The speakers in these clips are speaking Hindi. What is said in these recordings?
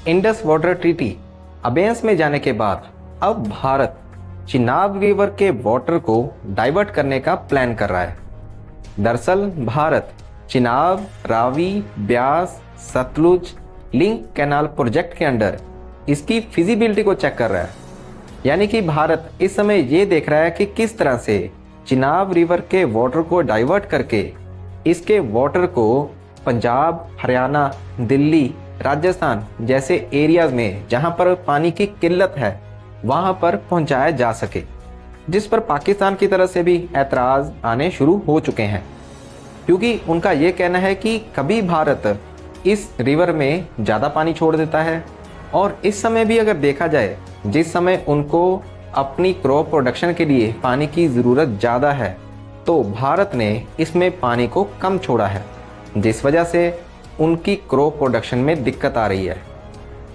इंडस वाटर ट्रीटी अबेयंस में जाने के बाद अब भारत चिनाब रिवर के वाटर को डाइवर्ट करने का प्लान कर रहा है। दरअसल Bharat Chenab, Ravi, Beas, Sutlej link canal project के अंडर इसकी फिजिबिलिटी को चेक कर रहा है। यानी कि भारत इस समय ये देख रहा है कि किस तरह से चिनाब रिवर के वाटर को डाइवर्ट करके इसके वाटर को पंजाब, हरियाणा, दिल्ली, राजस्थान जैसे एरियाज में जहां पर पानी की किल्लत है वहां पर पहुंचाया जा सके, जिस पर पाकिस्तान की तरफ से भी ऐतराज आने शुरू हो चुके हैं। क्योंकि उनका ये कहना है कि कभी भारत इस रिवर में ज़्यादा पानी छोड़ देता है और इस समय भी अगर देखा जाए जिस समय उनको अपनी क्रॉप प्रोडक्शन के लिए पानी की ज़रूरत ज़्यादा है तो भारत ने इसमें पानी को कम छोड़ा है, जिस वजह से उनकी क्रॉप प्रोडक्शन में दिक्कत आ रही है।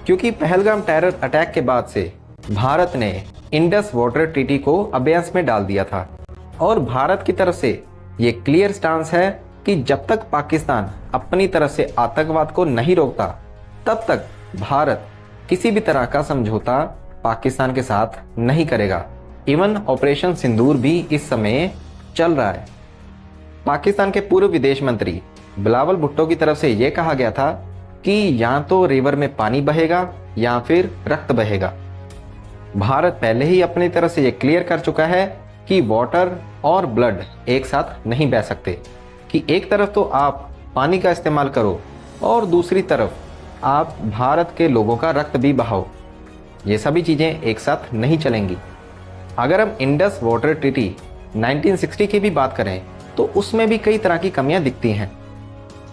क्योंकि पहलगाम टेरर अटैक के बाद से भारत ने इंडस वाटर ट्रीटी को अबेयंस में डाल दिया था और भारत की तरफ से ये क्लियर स्टांस है कि जब तक पाकिस्तान अपनी तरफ से आतंकवाद को नहीं रोकता तब तक भारत किसी भी तरह का समझौता पाकिस्तान के साथ नहीं करेगा। इवन ऑपरेशन सिंदूर भी इस समय चल रहा है। पाकिस्तान के पूर्व विदेश मंत्री बिलावल भुट्टो की तरफ से यह कहा गया था कि या तो रिवर में पानी बहेगा या फिर रक्त बहेगा। भारत पहले ही अपनी तरफ से ये क्लियर कर चुका है कि वाटर और ब्लड एक साथ नहीं बह सकते, कि एक तरफ तो आप पानी का इस्तेमाल करो और दूसरी तरफ आप भारत के लोगों का रक्त भी बहाओ। ये सभी चीज़ें एक साथ नहीं चलेंगी। अगर हम इंडस वाटर ट्रीटी 1960 की भी बात करें तो उसमें भी कई तरह की कमियां दिखती हैं।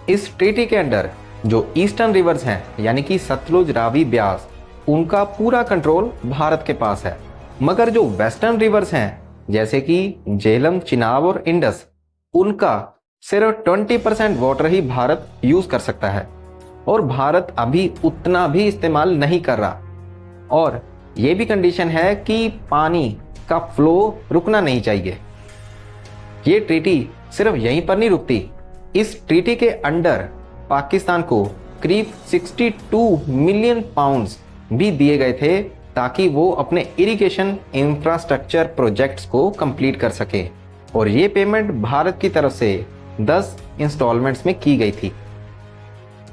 इस ट्रीटी के अंडर जो ईस्टर्न रिवर्स हैं यानी कि सतलुज, रावी, ब्यास, उनका पूरा कंट्रोल भारत के पास है, मगर जो वेस्टर्न रिवर्स हैं जैसे कि झेलम, चिनाब और इंडस, उनका सिर्फ 20% वाटर ही भारत यूज कर सकता है और भारत अभी उतना भी इस्तेमाल नहीं कर रहा। और ये भी कंडीशन है कि पानी का फ्लो रुकना नहीं चाहिए। ये ट्रीटी सिर्फ यहीं पर नहीं रुकती। इस ट्रीटी के अंडर पाकिस्तान को करीब 62 मिलियन पाउंड्स भी दिए गए थे ताकि वो अपने इरिगेशन इंफ्रास्ट्रक्चर प्रोजेक्ट्स को कंप्लीट कर सके और ये पेमेंट भारत की तरफ से 10 इंस्टॉलमेंट्स में की गई थी।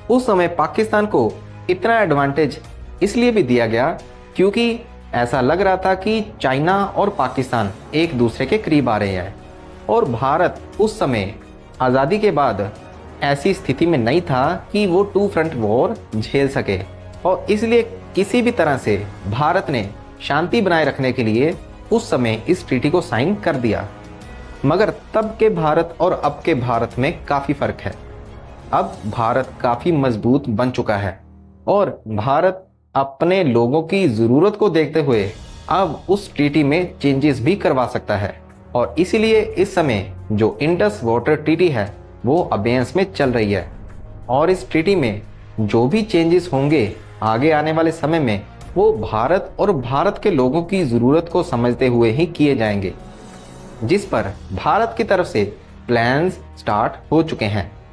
उस समय पाकिस्तान को इतना एडवांटेज इसलिए भी दिया गया क्योंकि ऐसा लग रहा था कि चाइना और पाकिस्तान एक दूसरे के करीब आ रहे हैं और भारत उस समय आज़ादी के बाद ऐसी स्थिति में नहीं था कि वो 2 फ्रंट वॉर झेल सके और इसलिए किसी भी तरह से भारत ने शांति बनाए रखने के लिए उस समय इस ट्रीटी को साइन कर दिया। मगर तब के भारत और अब के भारत में काफ़ी फ़र्क है। अब भारत काफ़ी मजबूत बन चुका है और भारत अपने लोगों की ज़रूरत को देखते हुए अब उस ट्रीटी में चेंजेस भी करवा सकता है और इसीलिए इस समय जो इंडस वाटर ट्रीटी है वो अबेयंस में चल रही है और इस ट्रीटी में जो भी चेंजेस होंगे आगे आने वाले समय में वो भारत और भारत के लोगों की ज़रूरत को समझते हुए ही किए जाएंगे, जिस पर भारत की तरफ से प्लान्स स्टार्ट हो चुके हैं।